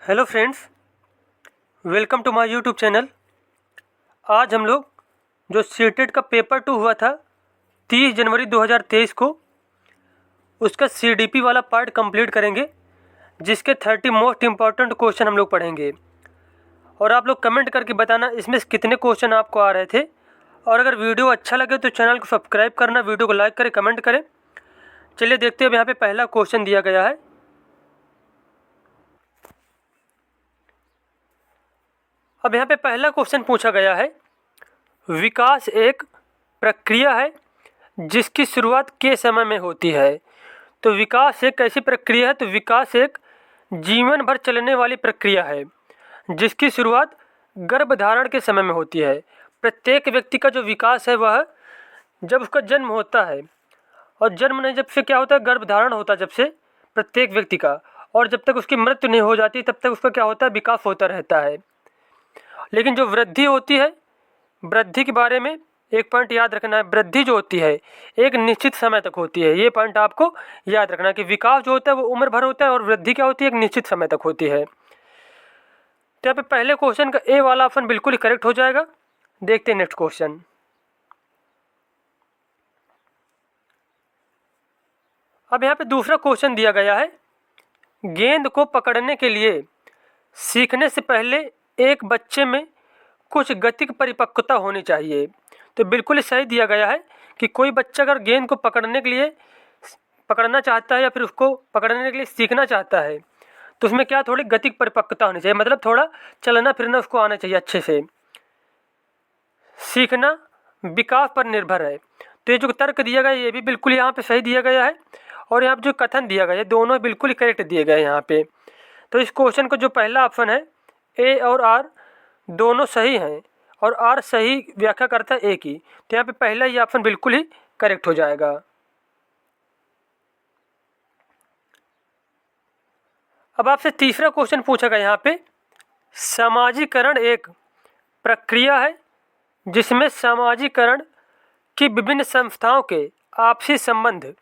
Hello friends, welcome to my YouTube channel. आज हम लोग जो सीटेट का पेपर 2 हुआ था 30 जनवरी 2023 को, उसका सीडीपी वाला पार्ट कंप्लीट करेंगे, जिसके 30 मोस्ट इम्पॉर्टेंट क्वेश्चन हम लोग पढ़ेंगे। और आप लोग कमेंट करके बताना इसमें से कितने क्वेश्चन आपको आ रहे थे। और अगर वीडियो अच्छा लगे तो चैनल को सब्सक्राइब करना, वीडियो को लाइक करें, कमेंट करें। चलिए देखते हैं। अब यहाँ पे पहला क्वेश्चन दिया गया है। अब यहाँ पे पहला क्वेश्चन पूछा गया है, विकास एक प्रक्रिया है जिसकी शुरुआत के समय में होती है। तो विकास एक कैसी प्रक्रिया है? तो विकास एक जीवन भर चलने वाली प्रक्रिया है जिसकी शुरुआत गर्भधारण के समय में होती है। प्रत्येक व्यक्ति का जो विकास है वह जब उसका जन्म होता है, और जन्म नहीं, जब से क्या होता है, गर्भधारण होता है जब से प्रत्येक व्यक्ति का, और जब तक उसकी मृत्यु नहीं हो जाती तब तक उसका क्या होता है, विकास होता रहता है। लेकिन जो वृद्धि होती है, वृद्धि के बारे में एक पॉइंट याद रखना है। वृद्धि जो होती है एक निश्चित समय तक होती है। ये पॉइंट आपको याद रखना है कि विकास जो होता है वो उम्र भर होता है, और वृद्धि क्या होती है, एक निश्चित समय तक होती है। तो यहाँ पे पहले क्वेश्चन का ए वाला ऑप्शन बिल्कुल ही करेक्ट हो जाएगा। देखते हैं नेक्स्ट क्वेश्चन। अब यहाँ पे दूसरा क्वेश्चन दिया गया है, गेंद को पकड़ने के लिए सीखने से पहले एक बच्चे में कुछ गतिक परिपक्वता होनी चाहिए। तो बिल्कुल ही सही दिया गया है कि कोई बच्चा अगर गेंद को पकड़ने के लिए पकड़ना चाहता है या फिर उसको पकड़ने के लिए सीखना चाहता है, तो उसमें क्या थोड़ी गतिक परिपक्वता होनी चाहिए, मतलब थोड़ा चलना फिरना उसको आना चाहिए अच्छे से। सीखना विकास पर निर्भर है। तो ये जो तर्क दिया गया है ये भी बिल्कुल यहाँ पे सही दिया गया है, और यहाँ पे जो कथन दिया गया है दोनों बिल्कुल ही करेक्ट दिए गए हैं यहाँ पे। तो इस क्वेश्चन को जो पहला ऑप्शन है ए और आर दोनों सही हैं, और आर सही व्याख्या करता है ए की। तो यहाँ पे पहला ही ऑप्शन बिल्कुल ही करेक्ट हो जाएगा। अब आपसे तीसरा क्वेश्चन पूछा गया यहाँ पे, समाजीकरण एक प्रक्रिया है जिसमें समाजीकरण की विभिन्न संस्थाओं के आपसी संबंध।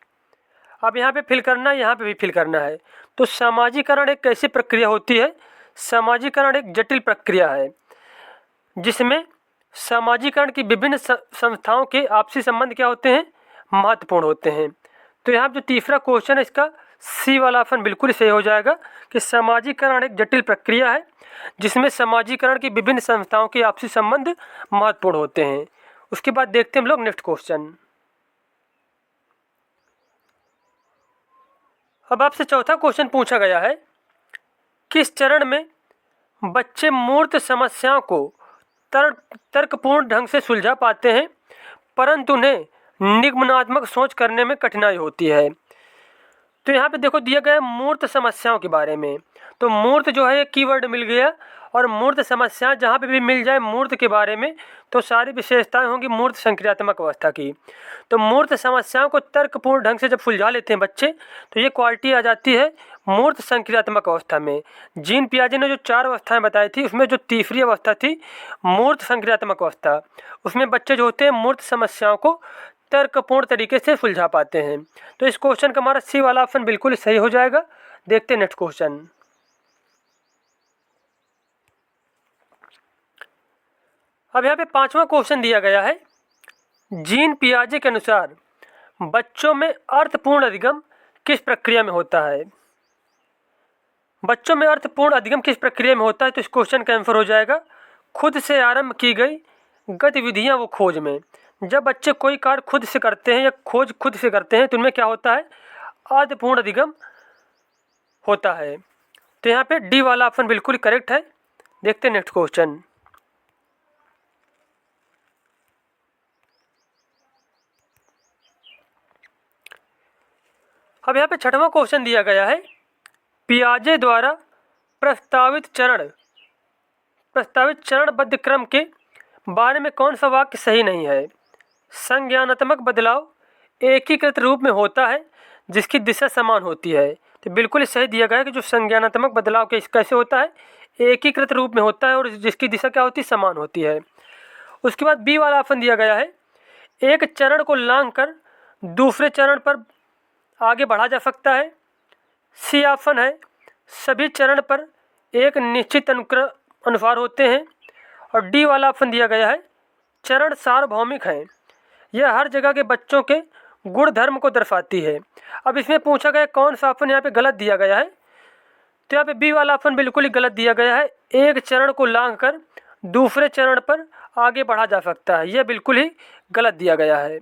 अब यहाँ पे फिल करना है, यहाँ पे भी फिल करना है। तो समाजीकरण एक कैसी प्रक्रिया होती है? समाजीकरण एक जटिल प्रक्रिया है जिसमें समाजीकरण की विभिन्न संस्थाओं के आपसी संबंध क्या होते हैं, महत्वपूर्ण होते हैं। तो यहाँ जो तीसरा क्वेश्चन है इसका सी वाला ऑप्शन बिल्कुल सही हो जाएगा कि समाजीकरण एक जटिल प्रक्रिया है जिसमें समाजीकरण की विभिन्न संस्थाओं के आपसी संबंध महत्वपूर्ण होते हैं। उसके बाद देखते हैं हम लोग नेक्स्ट क्वेश्चन। अब आपसे चौथा क्वेश्चन पूछा गया है, किस चरण में बच्चे मूर्त समस्याओं को तर्कपूर्ण ढंग से सुलझा पाते हैं परंतु उन्हें निगमनात्मक सोच करने में कठिनाई होती है। तो यहाँ पे देखो दिया गया है मूर्त समस्याओं के बारे में। तो मूर्त जो है एक कीवर्ड मिल गया, और मूर्त समस्या जहाँ पे भी मिल जाए मूर्त के बारे में तो सारी विशेषताएं होंगी मूर्त संक्रियात्मक अवस्था की। तो मूर्त समस्याओं को तर्कपूर्ण ढंग से जब सुलझा लेते हैं बच्चे तो ये क्वालिटी आ जाती है मूर्त संक्रियात्मक अवस्था में। जीन पियाजे ने जो 4 अवस्थाएं बताई थी उसमें जो तीसरी अवस्था थी मूर्त संक्रियात्मक अवस्था, उसमें बच्चे जो होते हैं मूर्त समस्याओं को तर्कपूर्ण तरीके से सुलझा पाते हैं। तो इस क्वेश्चन का हमारा सी वाला ऑप्शन बिल्कुल सही हो जाएगा। देखते हैं नेक्स्ट क्वेश्चन। अब यहाँ पे पांचवा क्वेश्चन दिया गया है, जीन पियाजे के अनुसार बच्चों में अर्थपूर्ण अधिगम किस प्रक्रिया में होता है? बच्चों में अर्थपूर्ण अधिगम किस प्रक्रिया में होता है? तो इस क्वेश्चन का आंसर हो जाएगा खुद से आरंभ की गई गतिविधियां वो खोज में। जब बच्चे कोई कार्य खुद से करते हैं या खोज खुद से करते हैं तो उनमें क्या होता है, अर्थपूर्ण अधिगम होता है। तो यहाँ पे डी वाला ऑप्शन बिल्कुल करेक्ट है। देखते हैं नेक्स्ट क्वेश्चन। अब यहाँ पे छठवां क्वेश्चन दिया गया है, पियाजे द्वारा प्रस्तावित चरणबद्ध क्रम के बारे में कौन सा वाक्य सही नहीं है? संज्ञानात्मक बदलाव एकीकृत रूप में होता है जिसकी दिशा समान होती है। तो बिल्कुल सही दिया गया है कि जो संज्ञानात्मक बदलाव कैसे होता है, एकीकृत रूप में होता है और जिसकी दिशा क्या होती है, समान होती है। उसके बाद बी वाला ऑप्शन दिया गया है, एक चरण को लांघ कर दूसरे चरण पर आगे बढ़ा जा सकता है। सी ऑप्शन है, सभी चरण पर एक निश्चित अनुक्रम अनुसार होते हैं। और डी वाला ऑप्शन दिया गया है चरण सार्वभौमिक हैं, यह हर जगह के बच्चों के गुण धर्म को दर्शाती है। अब इसमें पूछा गया कौन सा ऑप्शन यहाँ पे गलत दिया गया है, तो यहाँ पे बी वाला ऑप्शन बिल्कुल ही गलत दिया गया है। एक चरण को लांघ कर दूसरे चरण पर आगे बढ़ा जा सकता है, यह बिल्कुल ही गलत दिया गया है।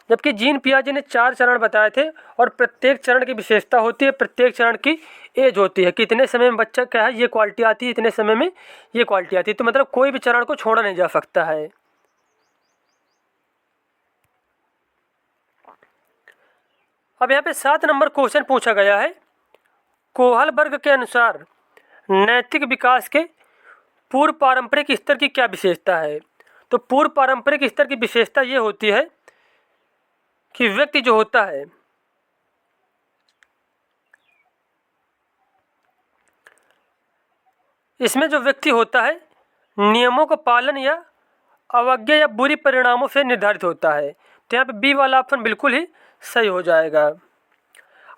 जबकि जीन पियाजे ने 4 चरण बताए थे और प्रत्येक चरण की विशेषता होती है, प्रत्येक चरण की एज होती है, कितने समय में बच्चा क्या है ये क्वालिटी आती है, इतने समय में ये क्वालिटी आती है। तो मतलब कोई भी चरण को छोड़ा नहीं जा सकता है। अब यहाँ पे 7 नंबर क्वेश्चन पूछा गया है, कोहलबर्ग के अनुसार नैतिक विकास के पूर्व पारंपरिक स्तर की क्या विशेषता है। तो पूर्व पारंपरिक स्तर की विशेषता ये होती है कि व्यक्ति जो होता है इसमें जो व्यक्ति होता है नियमों का पालन या अवज्ञा या बुरी परिणामों से निर्धारित होता है। तो यहाँ पे बी वाला ऑप्शन बिल्कुल ही सही हो जाएगा।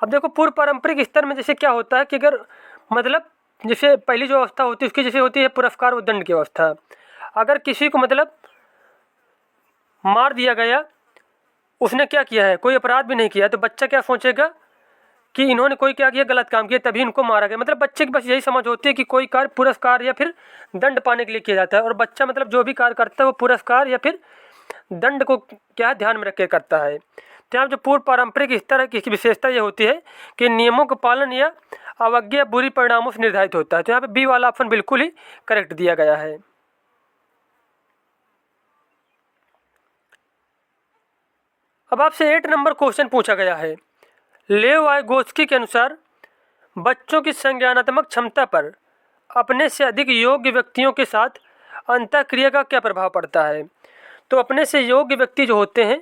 अब देखो पूर्व पारंपरिक स्तर में जैसे क्या होता है कि अगर मतलब जैसे पहली जो अवस्था होती है उसकी जैसे होती है पुरस्कार व दंड की अवस्था। अगर किसी को मतलब मार दिया गया, उसने क्या किया है, कोई अपराध भी नहीं किया, तो बच्चा क्या सोचेगा कि इन्होंने कोई क्या किया, गलत काम किया, तभी इनको मारा गया। मतलब बच्चे की बस यही समझ होती है कि कोई कार्य पुरस्कार या फिर दंड पाने के लिए किया जाता है, और बच्चा मतलब जो भी कार्य करता है वो पुरस्कार या फिर दंड को क्या ध्यान में रख के करता है। तो यहाँ जो पूर्व पारंपरिक स्तर है इसकी विशेषता ये होती है कि नियमों का पालन या अवज्ञा बुरी परिणामों से निर्धारित होता है। तो यहाँ पे बी वाला ऑप्शन बिल्कुल ही करेक्ट दिया गया है। अब आपसे 8 नंबर क्वेश्चन पूछा गया है, लेव वाइगोत्स्की के अनुसार बच्चों की संज्ञानात्मक क्षमता पर अपने से अधिक योग्य व्यक्तियों के साथ अंतःक्रिया का क्या प्रभाव पड़ता है। तो अपने से योग्य व्यक्ति जो होते हैं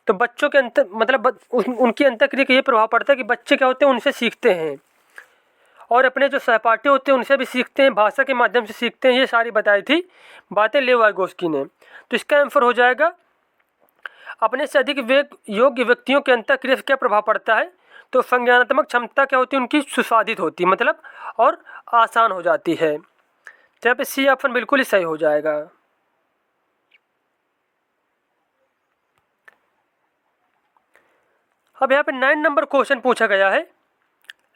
तो बच्चों के उनकी अंतःक्रिया का ये प्रभाव पड़ता है कि बच्चे क्या होते हैं उनसे सीखते हैं, और अपने जो सहपाठी होते हैं उनसे भी सीखते हैं, भाषा के माध्यम से सीखते हैं। ये सारी बताई थी बातें लेव वाइगोत्स्की ने। तो इसका आंसर हो जाएगा अपने से अधिक योग्य व्यक्तियों के अंतःक्रिया से क्या प्रभाव पड़ता है। तो संज्ञानात्मक क्षमता क्या होती है उनकी सुसाधित होती है, मतलब और आसान हो जाती है। तो यहाँ पे सी ऑप्शन बिल्कुल ही सही हो जाएगा। अब यहाँ पे 9 नंबर क्वेश्चन पूछा गया है,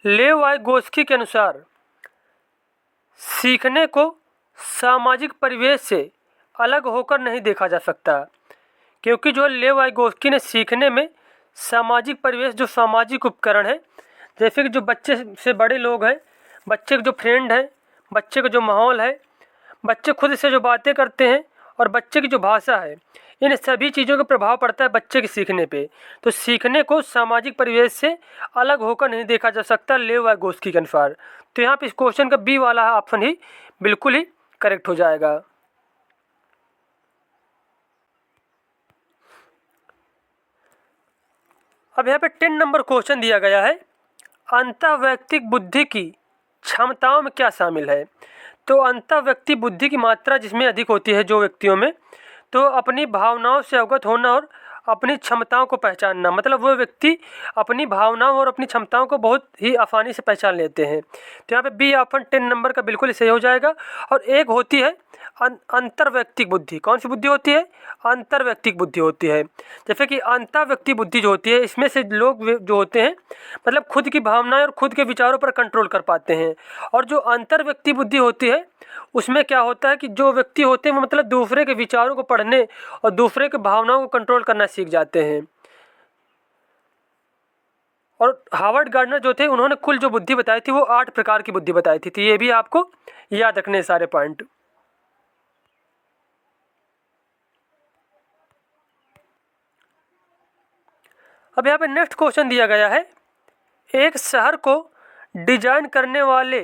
लेव वाइगोत्स्की के अनुसार सीखने को सामाजिक परिवेश से अलग होकर नहीं देखा जा सकता, क्योंकि जो लेव वाइगोत्स्की ने सीखने में सामाजिक परिवेश जो सामाजिक उपकरण है, जैसे कि जो बच्चे से बड़े लोग हैं, बच्चे के जो फ्रेंड हैं, बच्चे का जो माहौल है, बच्चे खुद से जो बातें करते हैं और बच्चे की जो भाषा है, इन सभी चीज़ों का प्रभाव पड़ता है बच्चे के सीखने पे। तो सीखने को सामाजिक परिवेश से अलग होकर नहीं देखा जा सकता लेव वाइगोत्स्की के अनुसार। तो यहाँ पे इस क्वेश्चन का बी वाला ऑप्शन ही बिल्कुल ही करेक्ट हो जाएगा। अब यहाँ पे 10 नंबर क्वेश्चन दिया गया है, अंतःवैयक्तिक बुद्धि की क्षमताओं में क्या शामिल है। तो अंतःव्यक्ति बुद्धि की मात्रा जिसमें अधिक होती है जो व्यक्तियों में, तो अपनी भावनाओं से अवगत होना और अपनी क्षमताओं को पहचानना, मतलब वो व्यक्ति अपनी भावनाओं और अपनी क्षमताओं को बहुत ही आसानी से पहचान लेते हैं। तो यहाँ पे बी ऑप्शन 10 नंबर का बिल्कुल सही हो जाएगा। और एक होती है अंतर्वैयक्तिक बुद्धि। कौन सी बुद्धि होती है? अंतर्वैयक्तिक बुद्धि होती है। जैसे कि अंतर्वैयक्तिक बुद्धि जो होती है इसमें से लोग जो होते हैं मतलब खुद की भावनाएं और खुद के विचारों पर कंट्रोल कर पाते हैं। और जो अंतर्वैयक्तिक बुद्धि होती है उसमें क्या होता है कि जो व्यक्ति होते हैं वो मतलब दूसरे के विचारों को पढ़ने और दूसरे के भावनाओं को कंट्रोल करना सीख जाते हैं। और हार्वर्ड गार्डनर जो थे उन्होंने कुल जो बुद्धि बताई थी वो 8 प्रकार की बुद्धि बताई थी। तो ये भी आपको याद रखने सारे पॉइंट। अब यहाँ पे नेक्स्ट क्वेश्चन दिया गया है, एक शहर को डिजाइन करने वाले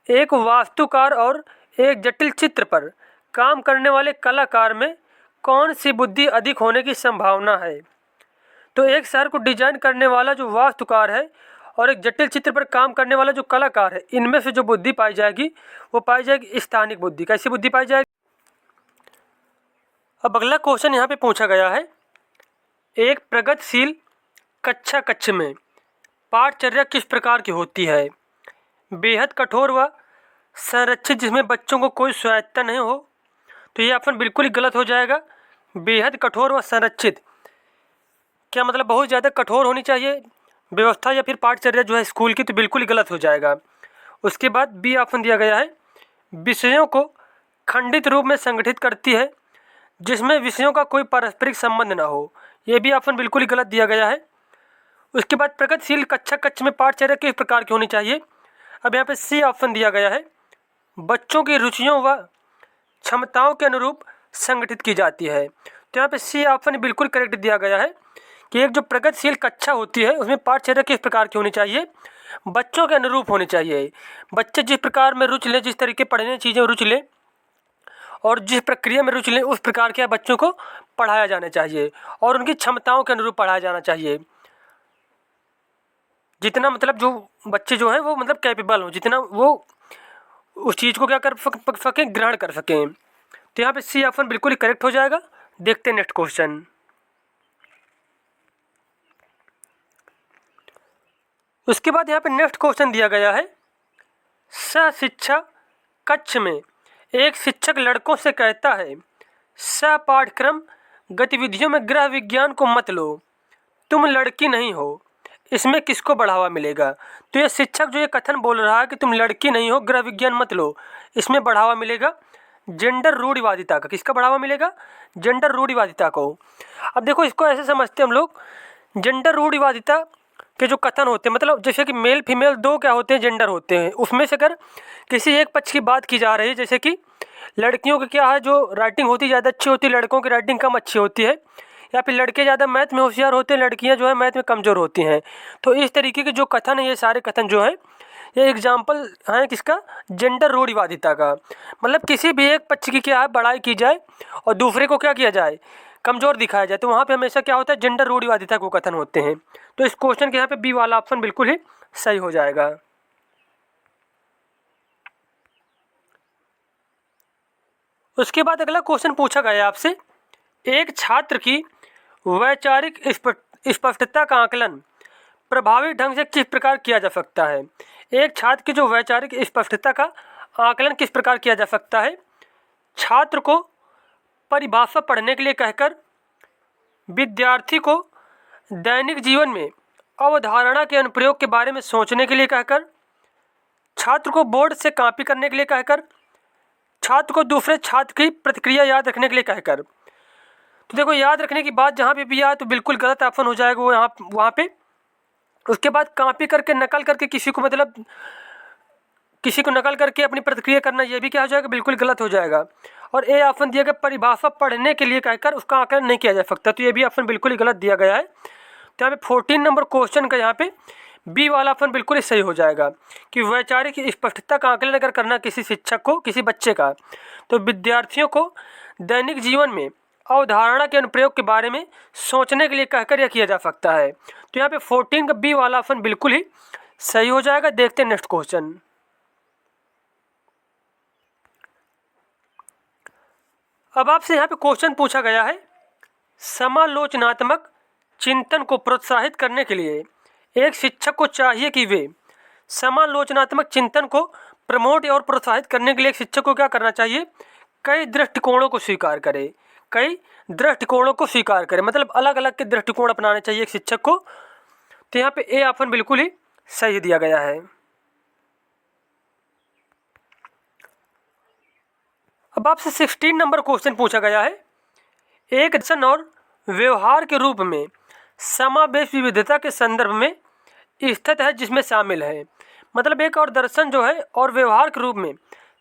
एक वास्तुकार और एक जटिल चित्र पर काम करने वाले कलाकार में कौन सी बुद्धि अधिक होने की संभावना है। तो एक शहर को डिजाइन करने वाला जो वास्तुकार है और एक जटिल चित्र पर काम करने वाला जो कलाकार है, इनमें से जो बुद्धि पाई जाएगी वो पाई जाएगी स्थानिक बुद्धि। कैसी बुद्धि पाई जाएगी? अब अगला क्वेश्चन यहाँ पे पूछा गया है, एक प्रगतिशील कक्षा कक्ष में पाठचर्या किस प्रकार की होती है। बेहद कठोर व संरक्षित जिसमें बच्चों को कोई स्वायत्ता नहीं हो, तो ये ऑप्शन बिल्कुल ही गलत हो जाएगा। बेहद कठोर व संरक्षित क्या मतलब बहुत ज़्यादा कठोर होनी चाहिए व्यवस्था या फिर पाठचर्या जो है स्कूल की, तो बिल्कुल ही गलत हो जाएगा। उसके बाद बी ऑप्शन दिया गया है, विषयों को खंडित रूप में संगठित करती है जिसमें विषयों का कोई पारस्परिक संबंध ना हो। ये भी ऑप्शन बिल्कुल ही गलत दिया गया है। उसके बाद प्रगतिशील कक्षा कक्ष में पाठचर्या किस प्रकार की होनी चाहिए। अब यहाँ पे सी ऑप्शन दिया गया है, बच्चों की रुचियों व क्षमताओं के अनुरूप संगठित की जाती है। तो यहाँ पे सी ऑप्शन बिल्कुल करेक्ट दिया गया है कि एक जो प्रगतिशील कक्षा होती है उसमें पाठचर्या किस प्रकार की होनी चाहिए, बच्चों के अनुरूप होनी चाहिए। बच्चे जिस प्रकार में रुचि लें, जिस तरीके पढ़ने चीज़ें रुचि लें और जिस प्रक्रिया में रुचि लें, उस प्रकार के बच्चों को पढ़ाया जाना चाहिए और उनकी क्षमताओं के अनुरूप पढ़ाया जाना चाहिए। जितना मतलब जो बच्चे जो हैं वो मतलब कैपेबल हों, जितना वो उस चीज़ को क्या कर सकें, ग्रहण कर सकें। तो यहाँ पे सी ऑप्शन बिल्कुल ही करेक्ट हो जाएगा। देखते हैं नेक्स्ट क्वेश्चन। उसके बाद यहाँ पे नेक्स्ट क्वेश्चन दिया गया है, सह-शिक्षा कक्ष में एक शिक्षक लड़कों से कहता है, सह पाठ्यक्रम गतिविधियों में गृह विज्ञान को मत लो, तुम लड़की नहीं हो, इसमें किसको बढ़ावा मिलेगा। तो ये शिक्षक जो ये कथन बोल रहा है कि तुम लड़की नहीं हो, गृह विज्ञान मत लो, इसमें बढ़ावा मिलेगा जेंडर रूढ़िवादिता का। किसका बढ़ावा मिलेगा, जेंडर रूढ़िवादिता को। अब देखो इसको ऐसे समझते हैं हम लोग, जेंडर रूढ़िवादिता के जो कथन होते हैं, मतलब जैसे कि मेल फीमेल दो क्या होते हैं, जेंडर होते हैं, उसमें से अगर किसी एक पक्ष की बात की जा रही है, जैसे कि लड़कियों की क्या है जो राइटिंग होती ज़्यादा अच्छी होती है, लड़कों की राइटिंग कम अच्छी होती है, या फिर लड़के ज़्यादा मैथ में होशियार होते हैं, लड़कियां जो है मैथ में कमज़ोर होती हैं। तो इस तरीके के जो कथन है, ये सारे कथन जो है ये एग्जाम्पल हैं किसका, जेंडर रूढ़िवादिता का। मतलब किसी भी एक पक्ष की क्या है बड़ाई की जाए और दूसरे को क्या किया जाए, कमज़ोर दिखाया जाए, तो वहाँ पे हमेशा क्या होता है, जेंडर रूढ़िवादिता को कथन होते हैं। तो इस क्वेश्चन के यहाँ पे बी वाला ऑप्शन बिल्कुल ही सही हो जाएगा। उसके बाद अगला क्वेश्चन पूछा गया आपसे, एक छात्र की वैचारिक स्पष्टता का आकलन प्रभावी ढंग से किस प्रकार किया जा सकता है। एक छात्र की जो वैचारिक स्पष्टता का आकलन किस प्रकार किया जा सकता है, छात्र को परिभाषा पढ़ने के लिए कहकर, विद्यार्थी को दैनिक जीवन में अवधारणा के अनुप्रयोग के बारे में सोचने के लिए कहकर, छात्र को बोर्ड से कॉपी करने के लिए कहकर, छात्र को दूसरे छात्र की प्रतिक्रिया याद रखने के लिए कहकर। तो देखो याद रखने की बात जहाँ पे भी आए तो बिल्कुल गलत ऑप्शन हो जाएगा वो यहाँ वहाँ पे। उसके बाद कॉपी करके नकल करके किसी को मतलब किसी को नकल करके अपनी प्रतिक्रिया करना, ये भी क्या हो जाएगा, बिल्कुल गलत हो जाएगा। और ए ऑप्शन दिया गया परिभाषा पढ़ने के लिए कहकर उसका आकलन नहीं किया जा सकता, तो ये भी ऑप्शन बिल्कुल ही गलत दिया गया है। तो यहाँ पे 14 नंबर क्वेश्चन का यहाँ पे बी वाला ऑप्शन बिल्कुल ही सही हो जाएगा कि वैचारिक स्पष्टता का आकलन अगर करना किसी शिक्षक को, किसी बच्चे का, तो विद्यार्थियों को दैनिक जीवन में अवधारणा के अनुप्रयोग के बारे में सोचने के लिए कहकर यह किया जा सकता है। तो यहाँ पे 14 का बी वाला ऑप्शन बिल्कुल ही सही हो जाएगा। देखते हैं नेक्स्ट क्वेश्चन। अब आपसे यहाँ पे क्वेश्चन पूछा गया है, समालोचनात्मक चिंतन को प्रोत्साहित करने के लिए एक शिक्षक को चाहिए कि वे समालोचनात्मक चिंतन को प्रमोट और प्रोत्साहित करने के लिए एक शिक्षक को क्या करना चाहिए, कई दृष्टिकोणों को स्वीकार करे, कई दृष्टिकोणों को स्वीकार करें, मतलब अलग अलग के दृष्टिकोण अपनाने चाहिए एक शिक्षक को। तो यहाँ पे ए ऑप्शन बिल्कुल ही सही दिया गया है। अब आपसे 16 नंबर क्वेश्चन पूछा गया है, एक दर्शन और व्यवहार के रूप में समावेश विविधता के संदर्भ में स्थित है जिसमें शामिल है। मतलब एक और दर्शन जो है और व्यवहार के रूप में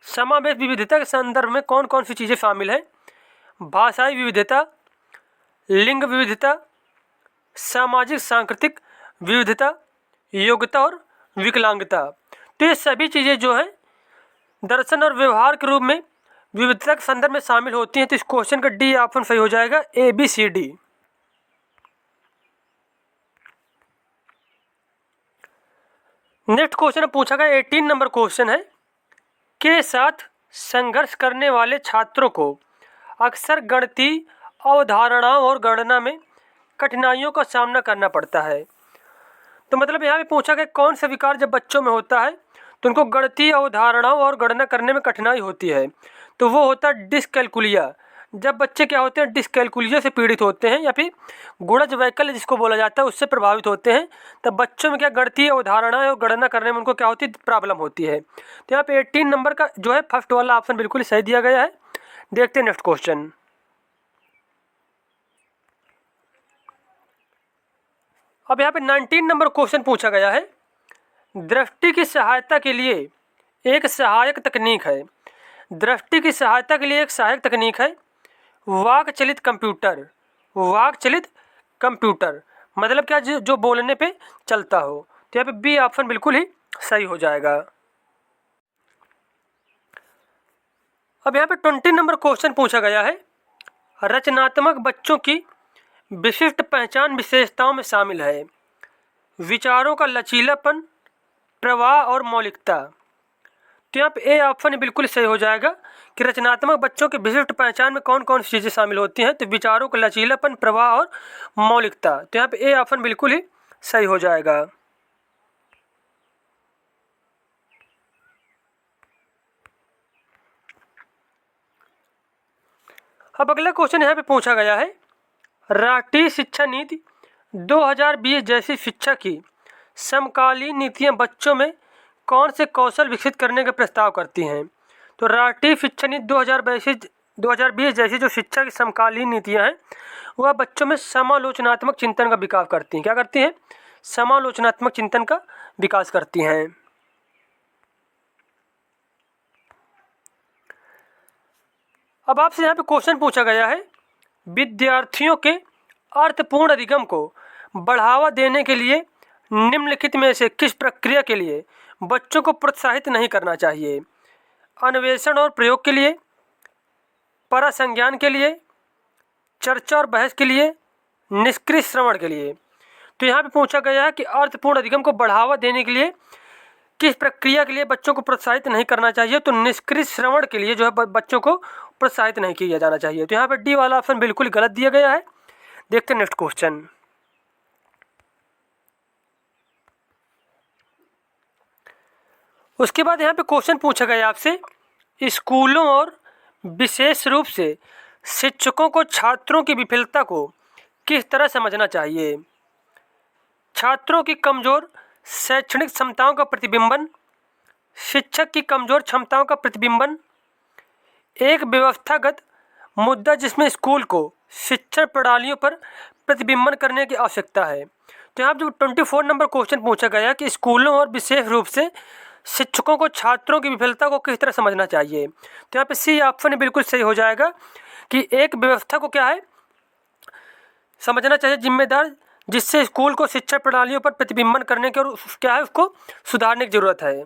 समावेश विविधता के संदर्भ में कौन कौन सी चीज़ें शामिल है, भाषाई विविधता, लिंग विविधता, सामाजिक सांस्कृतिक विविधता, योग्यता और विकलांगता। तो ये सभी चीज़ें जो हैं दर्शन और व्यवहार के रूप में विविधता के संदर्भ में शामिल होती हैं। तो इस क्वेश्चन का डी ऑप्शन सही हो जाएगा, A B C D. Next question पूछा गया 18 नंबर क्वेश्चन है, के साथ संघर्ष करने वाले छात्रों को अक्सर गणितीय अवधारणाओं और गणना में कठिनाइयों का सामना करना पड़ता है। तो मतलब यहाँ पे पूछा गया कौन सा विकार जब बच्चों में होता है तो उनको गणितीय अवधारणाओं और गणना करने में कठिनाई होती है, तो वो होता है डिसकैलकुलिया। जब बच्चे क्या होते हैं, डिसकैलकुलिया से पीड़ित होते हैं या फिर गुणज वैकल्य जिसको बोला जाता है उससे प्रभावित होते हैं, तब बच्चों में क्या गणितीय अवधारणाएं और गणना करने में उनको क्या होती है, प्रॉब्लम होती है। तो यहाँ पे 18 नंबर का जो है फर्स्ट वाला ऑप्शन बिल्कुल सही दिया गया है। देखते हैं नेक्स्ट क्वेश्चन। अब यहाँ पे 19 नंबर क्वेश्चन पूछा गया है, दृष्टि की सहायता के लिए एक सहायक तकनीक है। दृष्टि की सहायता के लिए एक सहायक तकनीक है वाक चलित कंप्यूटर। वाक चलित कंप्यूटर मतलब क्या, जो बोलने पे चलता हो। तो यहाँ पे बी ऑप्शन बिल्कुल ही सही हो जाएगा। अब यहाँ पे 20 नंबर क्वेश्चन पूछा गया है, रचनात्मक बच्चों की विशिष्ट पहचान विशेषताओं में शामिल है विचारों का लचीलापन, प्रवाह और मौलिकता। तो यहाँ पे ए ऑप्शन बिल्कुल सही हो जाएगा कि रचनात्मक बच्चों की विशिष्ट पहचान में कौन कौन सी चीज़ें शामिल होती हैं, तो विचारों का लचीलापन, प्रवाह और मौलिकता। तो यहाँ पे ए ऑप्शन बिल्कुल ही सही हो जाएगा। अब अगला क्वेश्चन यहाँ पे पूछा गया है, राष्ट्रीय शिक्षा नीति 2020 जैसी शिक्षा की समकालीन नीतियाँ बच्चों में कौन से कौशल विकसित करने का प्रस्ताव करती हैं। तो राष्ट्रीय शिक्षा नीति 2020 जैसी जो शिक्षा की समकालीन नीतियाँ हैं वह बच्चों में समालोचनात्मक चिंतन का विकास करती हैं। क्या करती हैं? समालोचनात्मक चिंतन का विकास करती हैं। अब आपसे यहाँ पे क्वेश्चन पूछा गया है, विद्यार्थियों के अर्थपूर्ण अधिगम को बढ़ावा देने के लिए निम्नलिखित में से किस प्रक्रिया के लिए बच्चों को प्रोत्साहित नहीं करना चाहिए? अन्वेषण और प्रयोग के लिए, परासंज्ञान के लिए, चर्चा और बहस के लिए, निष्क्रिय श्रवण के लिए। तो यहाँ पे पूछा गया है कि अर्थपूर्ण अधिगम को बढ़ावा देने के लिए किस प्रक्रिया के लिए बच्चों को प्रोत्साहित नहीं करना चाहिए? तो निष्क्रिय श्रवण के लिए जो है बच्चों को प्रोत्साहित नहीं किया जाना चाहिए। तो यहाँ पे डी वाला ऑप्शन बिल्कुल गलत दिया गया है। देखते हैं नेक्स्ट क्वेश्चन। उसके बाद यहाँ पे क्वेश्चन पूछा गया आपसे, स्कूलों और विशेष रूप से शिक्षकों को छात्रों की विफलता को किस तरह समझना चाहिए? छात्रों की कमजोर शैक्षणिक क्षमताओं का प्रतिबिंबन, शिक्षक की कमजोर क्षमताओं का प्रतिबिंबन, एक व्यवस्थागत मुद्दा जिसमें स्कूल को शिक्षण प्रणालियों पर प्रतिबिंबन करने की आवश्यकता है। तो यहाँ जो 24 नंबर क्वेश्चन पूछा गया कि स्कूलों और विशेष रूप से शिक्षकों को छात्रों की विफलता को किस तरह समझना चाहिए, तो यहाँ पे सी ऑप्शन बिल्कुल सही हो जाएगा कि एक व्यवस्था को क्या है समझना चाहिए जिम्मेदार, जिससे स्कूल को शिक्षा प्रणालियों पर प्रतिबिंबन करने की और क्या है उसको सुधारने की जरूरत है।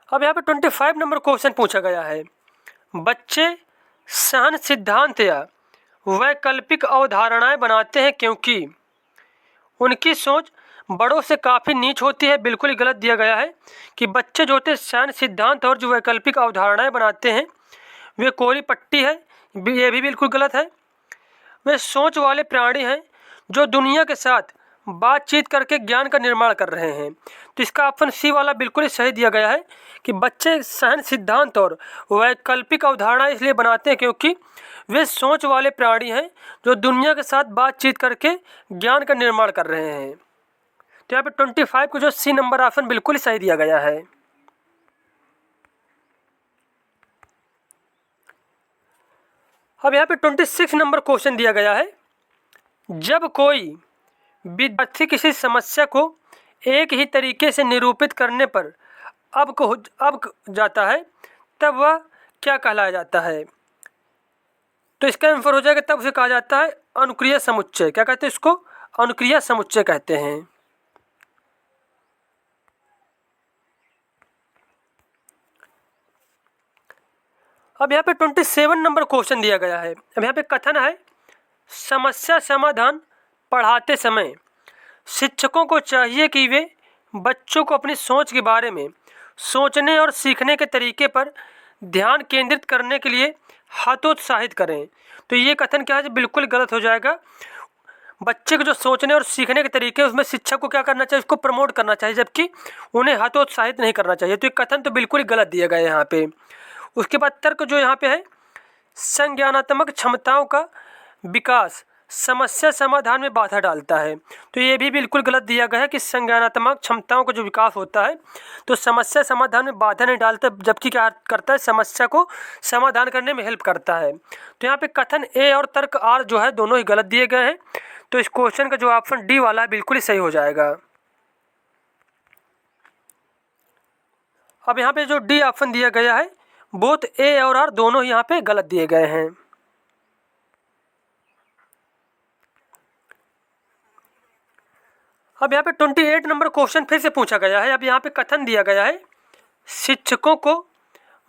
अब यहाँ पे 25 नंबर क्वेश्चन पूछा गया है, बच्चे सहन सिद्धांत या वैकल्पिक अवधारणाएं बनाते हैं क्योंकि उनकी सोच बड़ों से काफ़ी नीच होती है। बिल्कुल ही गलत दिया गया है कि बच्चे जो होते हैं सहन सिद्धांत और जो वैकल्पिक अवधारणाएं बनाते हैं वे कोरी पट्टी है, ये भी बिल्कुल गलत है। वे सोच वाले प्राणी हैं जो दुनिया के साथ बातचीत करके ज्ञान का निर्माण कर रहे हैं। तो इसका ऑप्शन सी वाला बिल्कुल ही सही दिया गया है कि बच्चे सहन सिद्धांत और वैकल्पिक अवधारणा इसलिए बनाते हैं क्योंकि वे सोच वाले प्राणी हैं जो दुनिया के साथ बातचीत करके ज्ञान का निर्माण कर रहे हैं। तो यहाँ पे 25 को जो सी नंबर ऑप्शन बिल्कुल ही सही दिया गया है। अब यहाँ पे 26 नंबर क्वेश्चन दिया गया है, जब कोई विद्यार्थी किसी समस्या को एक ही तरीके से निरूपित करने पर अब जाता है तब वह क्या कहलाया जाता है? तो इसका आंसर हो जाएगा, तब उसे कहा जाता है अनुक्रिया समुच्चय। क्या कहते हैं इसको? अनुक्रिया समुच्चय कहते हैं। अब यहाँ पे 27 नंबर क्वेश्चन दिया गया है। अब यहाँ पे कथन है, समस्या समाधान पढ़ाते समय शिक्षकों को चाहिए कि वे बच्चों को अपनी सोच के बारे में सोचने और सीखने के तरीके पर ध्यान केंद्रित करने के लिए हतोत्साहित करें। तो ये कथन क्या है? बिल्कुल गलत हो जाएगा। बच्चे को जो सोचने और सीखने के तरीके उसमें शिक्षक को क्या करना चाहिए, उसको प्रमोट करना चाहिए, जबकि उन्हें हतोत्साहित नहीं करना चाहिए। तो ये कथन तो बिल्कुल ही गलत दिया गया है यहाँ पे। उसके बाद तर्क जो यहाँ पे है, संज्ञानात्मक क्षमताओं का विकास समस्या समाधान में बाधा डालता है। तो ये भी बिल्कुल गलत दिया गया है कि संज्ञानात्मक क्षमताओं का जो विकास होता है तो समस्या समाधान में बाधा नहीं डालता, जबकि क्या करता है, समस्या को समाधान करने में हेल्प करता है। तो यहाँ पे कथन ए और तर्क आर जो है दोनों ही गलत दिए गए हैं। तो इस क्वेश्चन का जो ऑप्शन डी वाला है बिल्कुल ही सही हो जाएगा। अब यहाँ पे जो डी ऑप्शन दिया गया है, बोथ ए और आर दोनों ही यहाँ पे गलत दिए गए हैं। अब यहाँ पे 28 नंबर क्वेश्चन फिर से पूछा गया है। अब यहाँ पे कथन दिया गया है, शिक्षकों को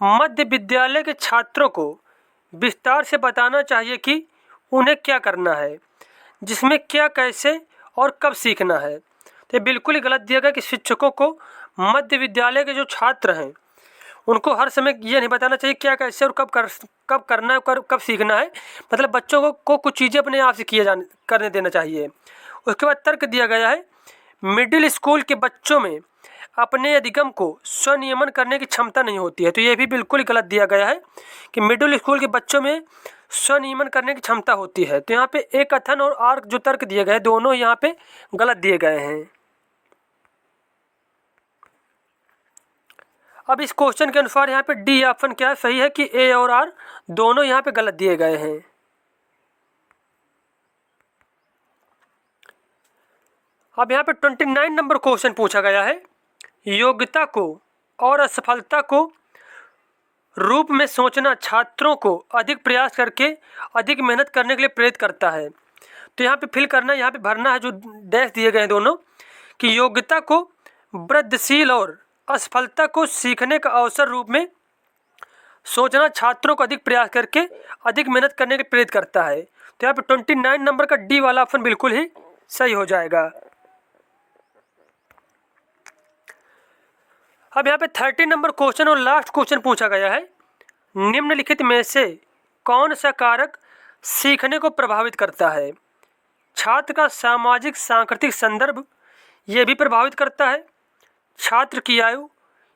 मध्य विद्यालय के छात्रों को विस्तार से बताना चाहिए कि उन्हें क्या करना है, जिसमें क्या, कैसे और कब सीखना है। तो ये बिल्कुल ही गलत दिया गया कि शिक्षकों को मध्य विद्यालय के जो छात्र हैं उनको हर समय ये नहीं बताना चाहिए क्या, कैसे और कब करना है, कब सीखना है। मतलब बच्चों को कुछ चीज़ें अपने आप से करने देना चाहिए। उसके बाद तर्क दिया गया है, मिडिल स्कूल के बच्चों में अपने अधिगम को स्वनियमन करने की क्षमता नहीं होती है। तो ये भी बिल्कुल ही गलत दिया गया है कि मिडिल स्कूल के बच्चों में स्वनियमन करने की क्षमता होती है। तो यहाँ पे एक कथन और आर जो तर्क दिए गए हैं दोनों यहाँ पे गलत दिए गए हैं। अब इस क्वेश्चन के अनुसार यहाँ पे डी ऑप्शन क्या सही है कि ए और आर दोनों यहाँ पे गलत दिए गए हैं। अब यहाँ पे 29 नंबर क्वेश्चन पूछा गया है, योग्यता को और असफलता को रूप में सोचना छात्रों को अधिक प्रयास करके अधिक मेहनत करने के लिए प्रेरित करता है। तो यहाँ पे फिल करना, यहाँ पे भरना है जो डैश दिए गए हैं दोनों, कि योग्यता को वृद्धिशील और असफलता को सीखने का अवसर रूप में सोचना छात्रों को अधिक प्रयास करके अधिक मेहनत करने के लिए प्रेरित करता है। तो यहाँ पे 29 नंबर का डी वाला ऑप्शन बिल्कुल ही सही हो जाएगा। अब यहाँ पे 30 नंबर क्वेश्चन और लास्ट क्वेश्चन पूछा गया है, निम्नलिखित में से कौन सा कारक सीखने को प्रभावित करता है। छात्र का सामाजिक सांस्कृतिक संदर्भ ये भी प्रभावित करता है, छात्र की आयु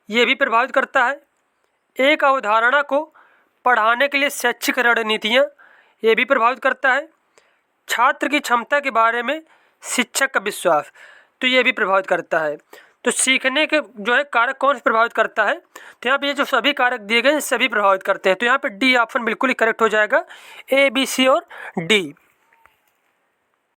ये भी प्रभावित करता है, एक अवधारणा को पढ़ाने के लिए शैक्षिक रणनीतियाँ ये भी प्रभावित करता है, छात्र की क्षमता के बारे में शिक्षक का विश्वास तो ये भी प्रभावित करता है। तो सीखने के जो है कारक कौन से प्रभावित करता है, तो यहाँ पे ये जो सभी कारक दिए गए हैं सभी प्रभावित करते हैं। तो यहाँ पे डी ऑप्शन बिल्कुल ही करेक्ट हो जाएगा, ए बी सी और डी।